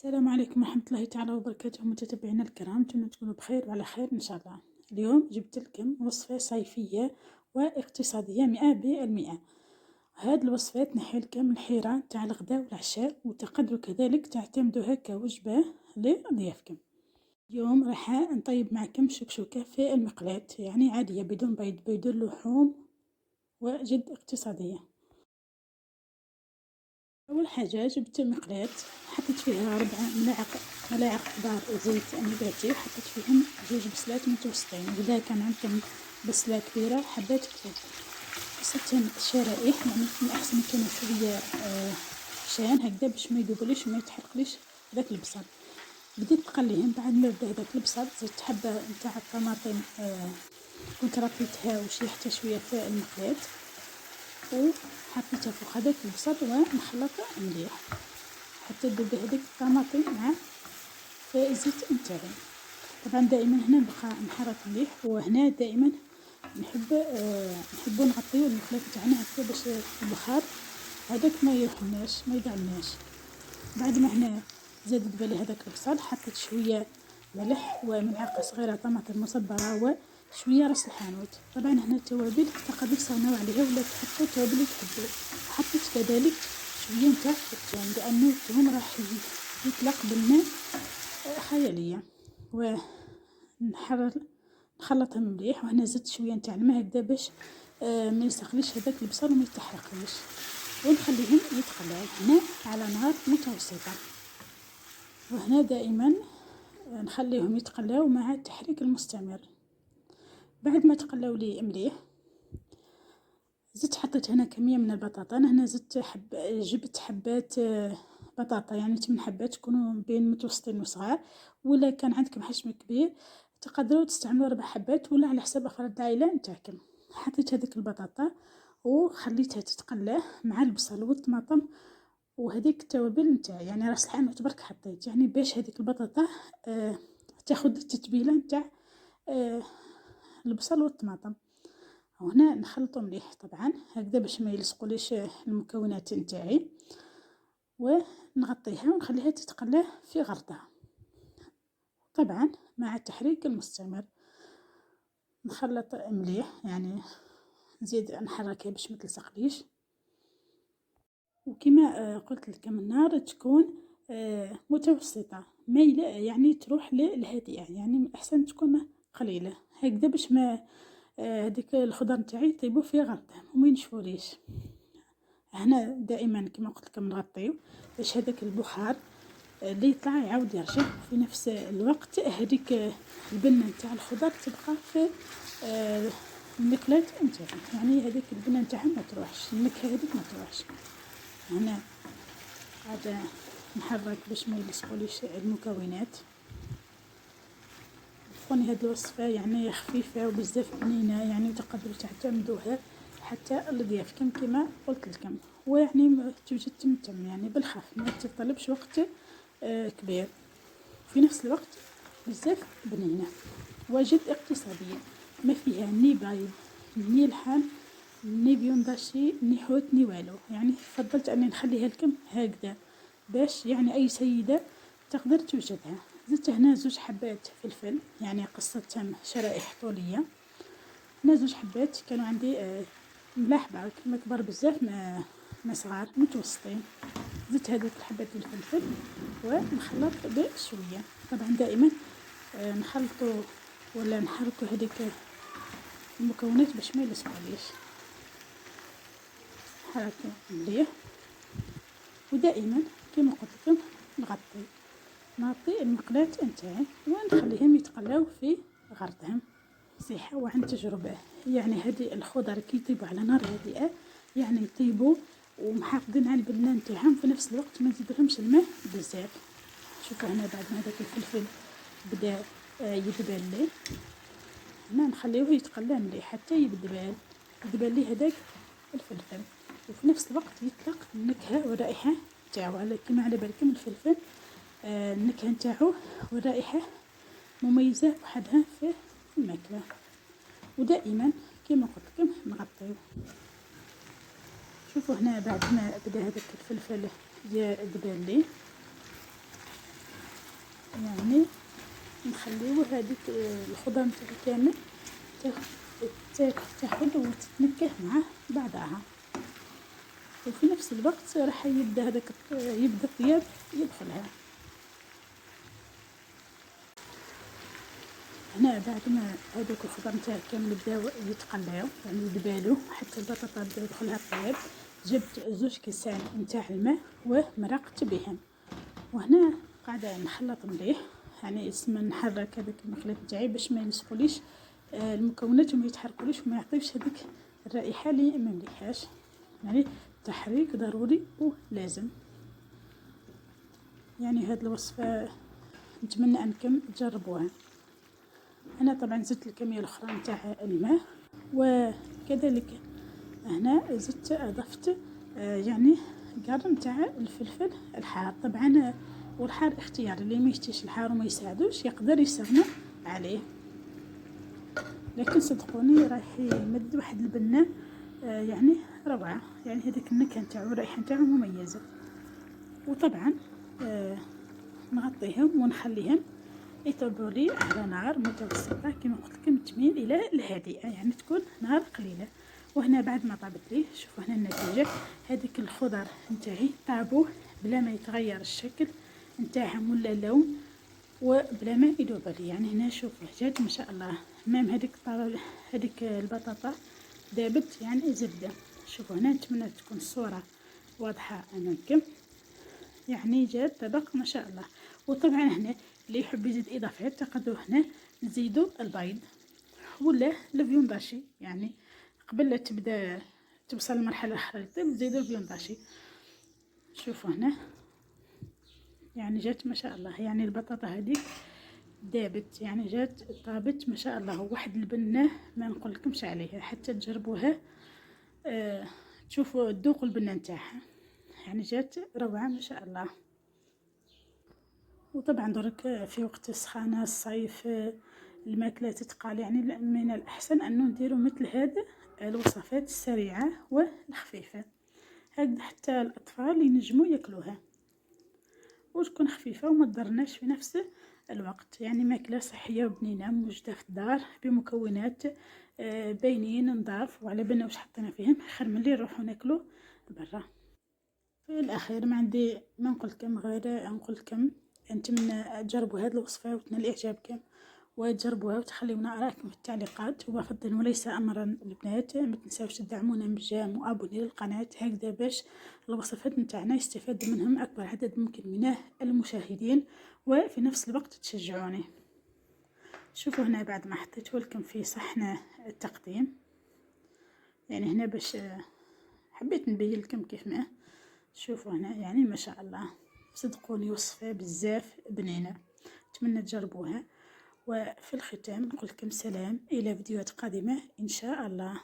السلام عليكم ورحمة الله تعالى وبركاته متتبعينا الكرام، أتمنى تكونوا بخير وعلى خير إن شاء الله. اليوم جبت لكم وصفة صيفية واقتصادية 100%. هاد الوصفة تنحي لكم الحيرة تاع الغداء والعشاء، وتقدروا كذلك تعتمدوها كوجبة لضيافكم. اليوم راح نطيب معكم شكشوكة في المقلاة، يعني عادية بدون بيض، بدون لحوم، وجد اقتصادية. أول حاجة جبت مقلاة، حطيت فيها 4 ملاعق كبار زيت نباتي، حطيت فيهم 2 بصلات متوسطين، وإذا كان عندكم بصلة كبيرة حبات كثير. قصتهم شرائح، يعني من أحسن يكونوا شوية شان هكذا باش ما يذوبليش وما يتحرقليش داك البصل. بديت نقليهم، بعد ما بدا هذاك البصل زدت حبة نتاع الطماطم كنت رطيتها وشيحتها شوية في المقلاة، وحطيتها فوق هذاك البصل ونخلطها مليح حتى تذوب هذيك الطماطم مع في الزيت نتاعي. طبعا دائما هنا نبقى نحرك مليح، وهنا دائما نحبو نغطيو المقلاة تاعنا هكا باش البخار هذاك ما يروحلناش ما يضعلناش. بعد ما هنا زادت بالي هذاك البصل، حطيت شويه ملح وملعقه صغيره طماطم مصبره وشويه راس الحانوت. طبعا هنا التوابل تقدروا تستغنوا عليها ولا تحطوا التوابل اللي تحبوا. حطيت كذلك شويه نتاع الثوم، لانه الثوم راح يطلق بالماء خياليه، نخلطها مليح. وهنا زدت شويه نتاع الماء هكذا باش ما يسخليش هذاك البصل وما يتحرقليش، ونخليهم يتقلاو هنا على نار متوسطه. وهنا دائما نخليهم يتقلاو مع التحريك المستمر. بعد ما تقلاو لي مليح زدت حطيت هنا كميه من البطاطا. انا هنا زدت جبت حبات بطاطا، يعني 8 حبات تكونوا بين متوسطين وصغار، ولا كان عندكم حجم كبير تقدروا تستعملوا 4 حبات ولا على حسب افراد العائله نتاعكم. حطيت هذيك البطاطا وخليتها تتقلى مع البصل والطماطم وهذيك التوابل نتاعي، يعني راس الحانوت برك حطيت، يعني باش هذيك البطاطا تاخذ التتبيله نتاع البصل والطماطم. وهنا نخلطو مليح طبعا هكذا باش ما يلصقوليش المكونات نتاعي، ونغطيها ونخليها تتقلى في غرضها طبعا مع التحريك المستمر. نخلط مليح، يعني نزيد نحركها باش ما تلصقليش. وكما قلت لكم النار تكون متوسطه مايله، يعني تروح للهادئه، يعني من احسن تكون قليله هكذا باش ما هذيك الخضر نتاعي يطيبوا في غرضهم وما ينشفوليش. هنا دائما كما قلت لكم نغطيو باش هذاك البخار اللي يطلع يعاود يرجع، في نفس الوقت هذيك البنه نتاع الخضر تبقى في المقلاة نتاعي، يعني هذيك البنه نتاعها ما تروحش، النكهه هذيك ما تروحش. هنا عاد نحرك باش ما يلصقوليش المكونات. تكون هاد الوصفه يعني خفيفه وبزاف بنينه، يعني تقدروا تعتمدوها حتى لضيافكم كما قلت لكم، ويعني توجد تمتم يعني بالخف، ما تطلبش وقت كبير، في نفس الوقت بزاف بنينه وجد اقتصاديه، ما فيها ني بايض ني لحم ني بيونضاشي ني حوت ني والو. يعني فضلت اني نخليها لكم هكذا باش يعني اي سيده تقدر توجدها. زدت هنا 2 حبات فلفل، يعني قصتهم شرائح طوليه. هنا 2 حبات كانوا عندي ملاح برك، ما كبار بزاف ما صغار متوسطين. زدت هذوك الحبات الفلفل ونخلط بشويه. طبعا دائما نخلطوا ولا نحركوا هذيك المكونات باش ما يلصقوليش، حركوا مليح. ودائما كما قلت لكم نغطي المقلاة نتاعي ونخليهم يتقلاو في غرضهم. صحة وعن تجربة، يعني هذه الخضر كي يطيبوا على نار هادئة يعني يطيبوا ومحافظين على البنة نتاعهم، في نفس الوقت ما نزيدلهمش الماء بزاف. شوفوا هنا بعد ما هذاك الفلفل بدا يدبل لي، هنا نخليوه يتقلى مليح حتى يدبل لي هذاك الفلفل، وفي نفس الوقت يطلق النكهة والرائحة نتاعو. على كيما على بالكم الفلفل النكهة نتاعو والرائحة مميزة وحدها في الماكلة. ودائما كما قلت لكم نغطيو. شوفوا هنا بعد ما بدا هذاك الفلفل يدبل لي، يعني نخليو هذيك الخضرة نتاعو كامل تاخد وتتنكه مع بعضها، وفي نفس الوقت راح يبدا الطياب يدخلها. هنا بعد ما هذوك الخضر نتاعي كامل بداو يتقلاو يعني يدبالو حتى البطاطا بدا يدخلها الطياب، جبت 2 كيسان نتاع الماء ومرقت بهم، وهنا قاعده نخلط مليح يعني اسم نحرك هذاك المخلط نتاعي باش ما يلصقوليش المكونات وما يتحركوليش وما يعطيوش هذيك الرائحه اللي ما مليحاش، يعني تحريك ضروري ولازم. يعني هاد الوصفه نتمنى انكم تجربوها. انا طبعا زدت الكميه الاخرى نتاع الماء، وكذلك هنا زدت اضفت يعني قرن نتاع الفلفل الحار. طبعا والحار اختياري، اللي ما يشتيش الحار وما يساعدوش يقدر يستغنى عليه، لكن صدقوني رايح يمد واحد البنه يعني روعه، يعني هذيك النكهه نتاعو الرائحه نتاعو مميزه. وطبعا نغطيهم ونخليهم يطيبوا لي على نار متوسطه كما قلت لكم تميل الى الهادئه، يعني تكون نار قليله. وهنا بعد ما طابت لي شوفوا هنا النتيجه، هذيك الخضر نتاعي طابوا بلا ما يتغير الشكل نتاعهم ولا اللون وبلا ما يذوب لي. يعني هنا شوفوا جات ما شاء الله، مام هذيك البطاطا دابت يعني زبده. شوفوا هنا نتمنى تكون الصوره واضحه امامكم، يعني جات طبق ما شاء الله. وطبعا هنا اللي يحب يزيد اضافات تقدروا هنا نزيدوا البيض ولا الفيونداشي، يعني قبل لا تبدا توصل المرحله الاخرى يطيب تزيدوا الفيونداشي. شوفوا هنا يعني جات ما شاء الله، يعني البطاطا هذيك دابت يعني جات طابت ما شاء الله، واحد البنه ما نقول لكمش عليها، حتى تجربوها تشوفوا تذوقوا البنه نتاعها، يعني جات روعه ما شاء الله. وطبعا درك في وقت السخانه الصيف الماكله تتقال، يعني من الاحسن انه نديروا مثل هذا الوصفات السريعه والخفيفه، هكذا حتى الاطفال ينجموا ياكلوها وتكون خفيفه وما تضرناش في نفس الوقت، يعني ماكله صحيه وبنينه موجوده في الدار بمكونات باينين نضاف وعلى بالنا واش حطينا فيهم، خير من اللي نروحوا ناكلوا برا. في الاخير ما عندي ما نقول لكم غير نقول لكم نتمنى تجربوا هذه الوصفه وتنال اعجابكم وتجربوها وتخليونا آراءكم في التعليقات، وبفضل وليس امرا البنات ما تنساوش تدعمونا بجام وابوني للقناه هكذا باش الوصفات نتاعنا يستفاد منهم اكبر عدد ممكن من المشاهدين، وفي نفس الوقت تشجعوني. شوفوا هنا بعد ما حطيته لكم في صحن التقديم، يعني هنا باش حبيت نبين لكم كيف ما شوفوا هنا، يعني ما شاء الله صدقوني وصفه بزاف بنينه، اتمنى تجربوها. وفي الختام نقول لكم سلام الى فيديوهات قادمه ان شاء الله.